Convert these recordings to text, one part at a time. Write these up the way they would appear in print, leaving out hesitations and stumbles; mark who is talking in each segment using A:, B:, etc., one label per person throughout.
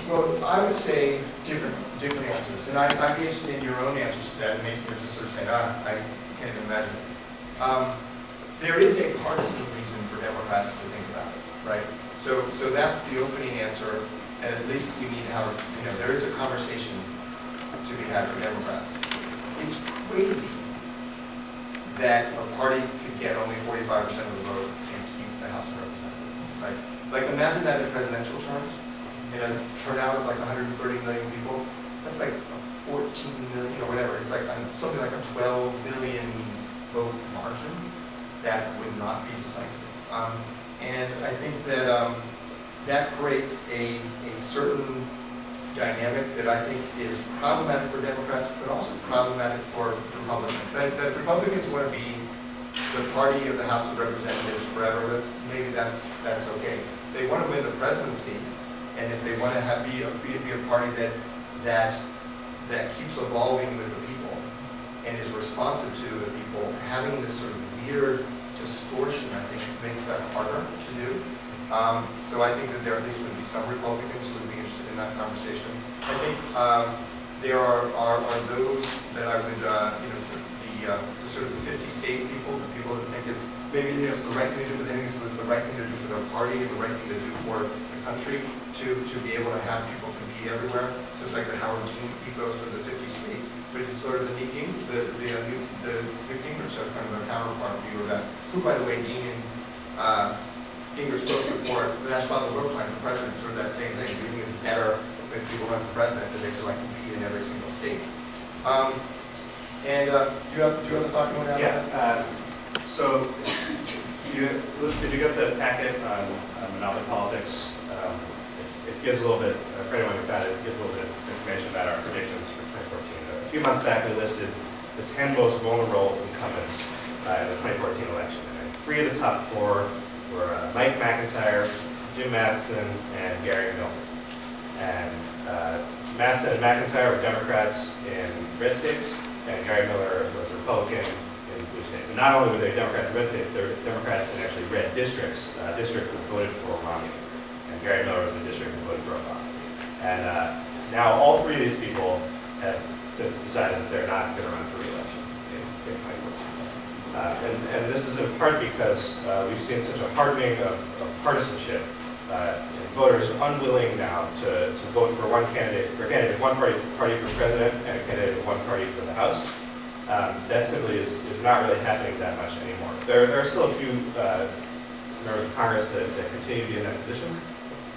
A: Well, I would say different answers, and I'd be interested in your own answers to that, and maybe you're just sort of saying, I can't even imagine it. There is a partisan reason for Democrats to think about it, right? So that's the opening answer, and at least we need to have, there is a conversation to be had for Democrats. It's crazy that a party could get only 45% of the vote and keep the House of Representatives, right? Like, imagine that in presidential terms, in a turnout of like 130 million people. That's like a 14 million, whatever. It's like something like a 12 million vote margin that would not be decisive. And I think that that creates a certain dynamic that I think is problematic for Democrats, but also problematic for Republicans. That if Republicans want to be the party of the House of Representatives forever, maybe that's okay. If they want to win the presidency, and if they want to be a party that keeps evolving with the people and is responsive to the people, having this sort of weird distortion, I think, makes that harder to do. So I think that there at least would be some Republicans who would be interested in that conversation. I think there are those that I would, sort of the 50-state people, the people that think it's maybe it's the right thing to do, but they think it's the right thing to do for their party, and the right thing to do for the country, to be able to have people compete everywhere. So it's like the Howard Dean ethos of the 50-state, but it's sort of the Newt Gingrich has kind of a counterpart view of that. Who, by the way, Dean and Gingrich both support the National Public Vote Plan for president, sort of that same thing. We think it's better if people run for president that they could like compete in every single state. Do you have a thought you want to add?
B: Yeah. So, did you get the packet on monopoly politics? It gives a little bit, for anyone who got it, it gives a little bit of information about our predictions for 2014. A few months back, we listed the 10 most vulnerable incumbents in the 2014 election. And 3 of the top 4 were Mike McIntyre, Jim Matheson, and Gary Miller. And Matheson and McIntyre were Democrats in red states, and Gary Miller was a Republican in blue states. And not only were they Democrats in red states, they were Democrats in actually red districts, districts that voted for Romney. And Gary Miller was in the district that voted for Obama. And now all 3 of these people have since decided that they're not going to run for re-election in 2014. And this is in part because we've seen such a hardening of partisanship. Voters are unwilling now to vote for one candidate, one party for president and a candidate with one party for the House. That simply is not really happening that much anymore. There are still a few members of Congress that continue to be in that position.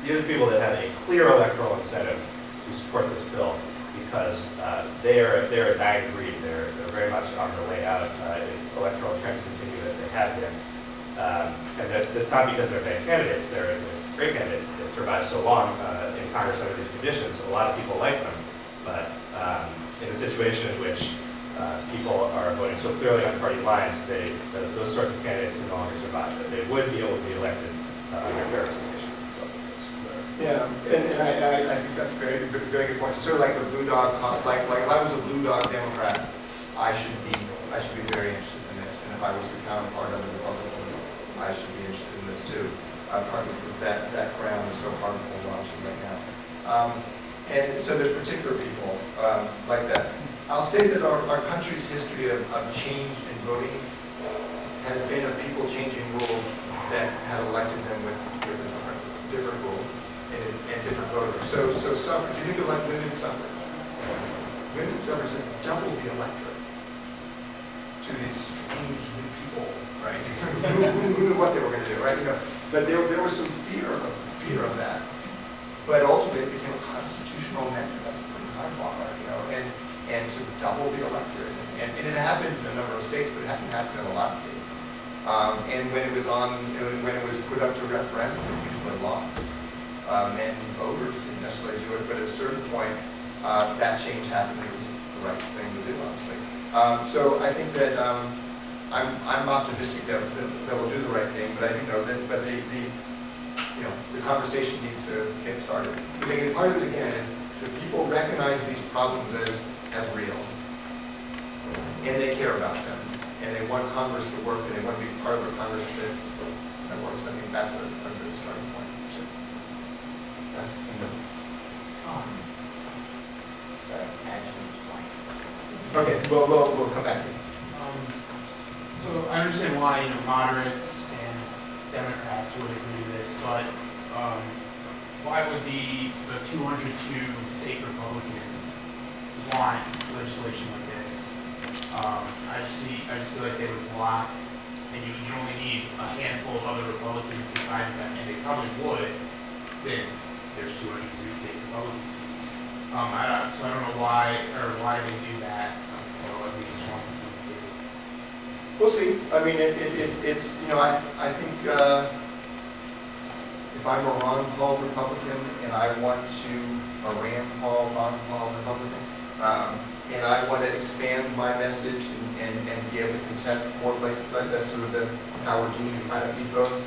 B: These are people that have a clear electoral incentive to support this bill because they're a dying breed. They're very much on their way out if electoral trends continue as they have been. And that's not because they're bad candidates. They're great candidates. They survived so long in Congress under these conditions. A lot of people like them. But in a situation in which people are voting so clearly on party lines, those sorts of candidates can no longer survive. They would be able to be elected under fair representation. So
A: yeah, and I think that's a very good point. So sort of like the blue dog, like if I was a blue dog Democrat, I should be very interested in this. And if I was the counterpart of the Republicans, I should be interested in this too. Partly because that ground is so hard to hold on to right now. And so there's particular people like that. I'll say that our country's history of change in voting has been of people changing rules that had elected them with a different rule and different voters. So suffrage, you think of like women's suffrage. Women's suffrage have doubled the electorate to these strange new people, right? who knew what they were going to do, right? But there was some fear of that. But ultimately it became a constitutional amendment. That's a pretty high bar, and to double the electorate. And it happened in a number of states, but it hadn't happened in a lot of states. And when it was put up to referendum, it was usually lost. And voters didn't necessarily do it, but at a certain point, that change happened. It was the right thing to do, honestly. So I think that I'm optimistic that we'll do the right thing, but I do know that. But the conversation needs to get started. I think part of it again is that people recognize these problems as real, and they care about them, and they want Congress to work, and they want to be part of a Congress that works. I think that's a good starting point. Yes. Okay, well, we'll come back to you.
C: So I understand why, moderates and Democrats would agree to this, but why would the 202 state Republicans want legislation like this? I just feel like they would block, and you only need a handful of other Republicans to sign them, and they probably would, since there's 202 state Republican seats. So I don't know why they do that. At least one, two.
A: We'll see. I mean, it's I think if I'm a Ron Paul Republican and I want to, a Rand Paul, Ron Paul Republican, and I want to expand my message and be able to contest more places, right? That's sort of the Howard Dean kind of ethos.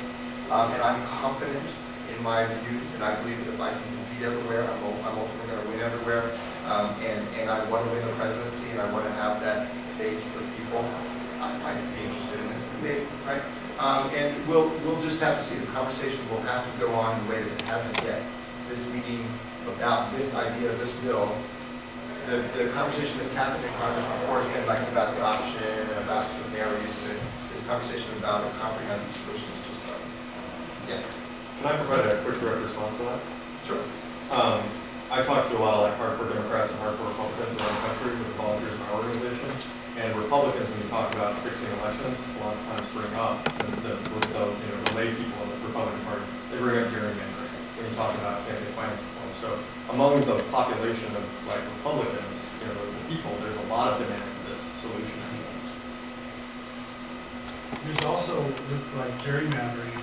A: And I'm confident in my views, and I believe that if I can compete everywhere, I'm ultimately going to win everywhere. And I want to win the presidency, and I want to have that base of people. I might be interested in this, maybe, right? And we'll just have to see. The conversation will have to go on in a way that it hasn't yet. This meeting about this idea of this bill, the conversation that's happened in Congress before has been like about adoption and about sort of narrow use of it. This conversation about a comprehensive solution is just starting. Yeah.
B: Can I provide a quick direct response to that?
A: Sure.
B: I talked to a lot of like hardcore Democrats and hardcore Republicans around the country with volunteers in our organization. And Republicans, when you talk about fixing elections, a lot of times bring up the lay people in the Republican Party. They bring up gerrymandering when you talk about campaign finance reform. So among the population of like Republicans, the people, there's a lot of demand for this solution.
D: There's also, with like gerrymandering,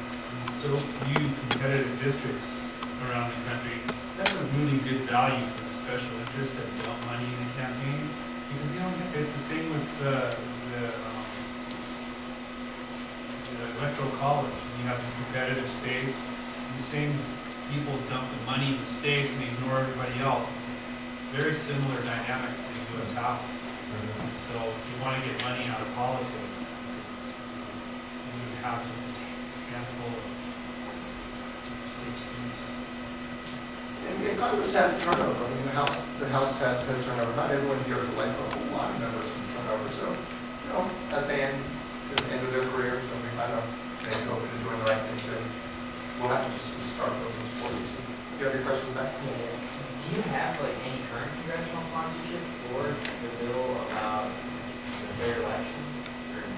D: so few competitive districts around the country, that's a really good value for the special interests that dump money in the campaigns, because it's the same with the electoral college. You have these competitive states, the same people dump the money in the states and they ignore everybody else. It's a very similar dynamic to the U.S. House. So if you want to get money out of politics, you need to have just this handful of safe seats.
A: And Congress has turnover. I mean, the House has turnover. Not everyone here is elected, a whole lot of members from turnover. So, as they end of their careers, I don't know, they're hoping to doing the right thing too. We'll have to just start building support and see. You have your question back?
E: Do you have any current congressional sponsorship for the bill about the fair elections?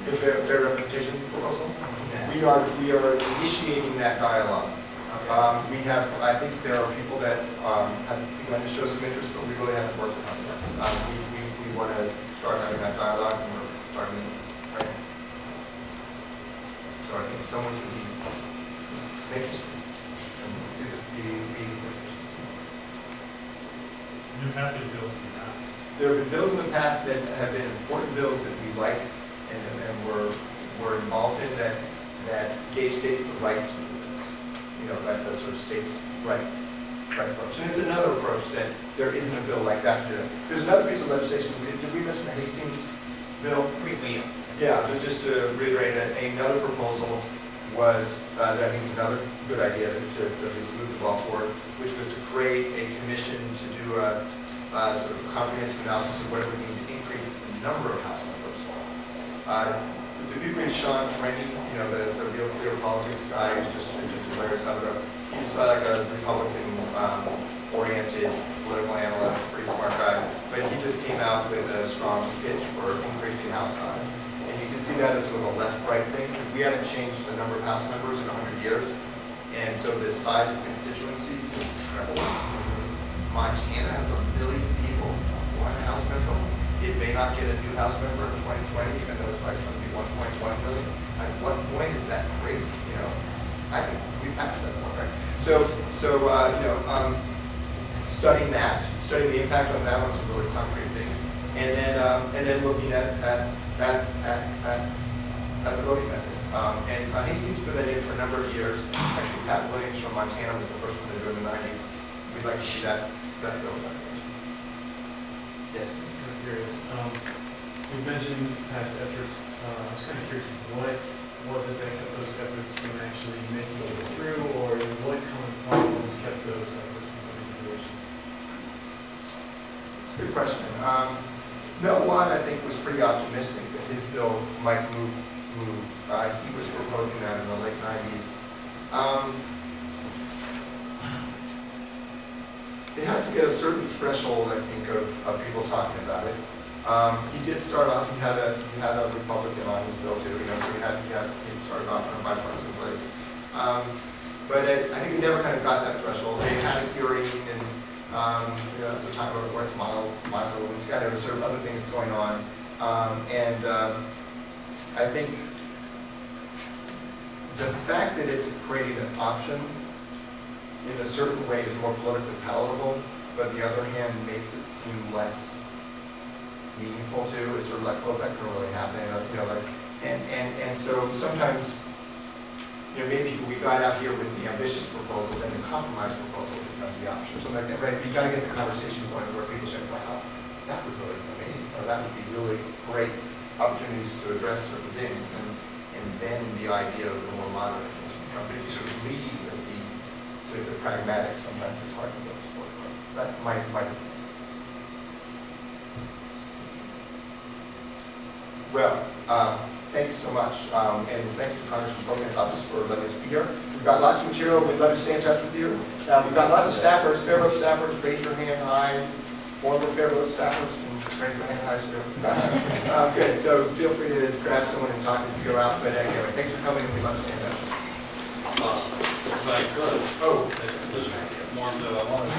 A: The fair representation proposal?
E: Yeah.
A: We are initiating that dialogue.
E: Okay.
A: I think there are people that have begun to show some interest, but we really haven't worked on it. We want to start having that dialogue, and we're starting it right now. So I think someone should make history and do this be the first issue.
D: There have been bills in the past.
A: There have been bills in the past that have been important bills that we like and were involved in that gave states the right to do this. That sort of states' right approach. And it's another approach that there isn't a bill like that to do. There's another piece of legislation. Did we mention the Hastings bill?
E: Briefly.
A: Yeah, just to reiterate, another proposal was, that I think is another good idea to at least move the ball forward, which was to create a commission to do a sort of comprehensive analysis of what it would mean to increase the number of House members. The people in Sean Rennie, the Real Clear Politics guy, who's just hilarious. He's like a Republican-oriented political analyst, pretty smart guy, but he just came out with a strong pitch for increasing House size. And you can see that as sort of a left-right thing, because we haven't changed the number of House members in 100 years. And so the size of constituencies is trebled. Montana has 1 million people, one House member. It may not get a new House member in 2020, even though it's like going to be 1.1 million. At what point is that crazy? I think we passed that point, right? So studying the impact on that on some really concrete things, and then looking at the voting method. And Hastings put that in for a number of years. Actually, Pat Williams from Montana was the first one to do it in the 90s. We'd like to see that bill done. Yes.
F: I'm just kind of curious. You mentioned past efforts. I was kind of curious, what was it that kept those efforts from actually making it through, or what common problems kept those efforts from coming to fruition?
A: It's a good question. Mel Watt, I think, was pretty optimistic that his bill might move. He was proposing that in the late 90s. It has to get a certain threshold, I think, of people talking about it. He did start off. He had a Republican on his bill too. You know, so he started off in a bipartisan place. But I think he never kind of got that threshold. They had a hearing, and you know, it was a time where it's model, and it's got sort of other things going on. I think the fact that it's creating an option in a certain way is more politically palatable, but the other hand makes it seem less meaningful too. It's sort of like, well, is that going to really happen? You know, like, and so sometimes, you know, maybe we got out here with the ambitious proposal, then the compromise proposal becomes the option, or something like that, right? But you got to get the conversation going where people say, wow, that would really be amazing, or that would be really great opportunities to address certain things, and then the idea of the more moderate things become. But if you sort of lead with the pragmatic, sometimes it's hard to get support for it. That might. Well, thanks so much, and thanks to Congressman Program's office for letting us be here. We've got lots of material. We'd love to stay in touch with you. We've got lots of staffers, FairVote staffers. Raise your hand high. Former FairVote staffers can raise their hand high too. Good. So feel free to grab someone and talk as you go out. But anyway, thanks for coming, and we'd love to stay in touch.
G: If I could,
A: Oh,
G: just more to, I want to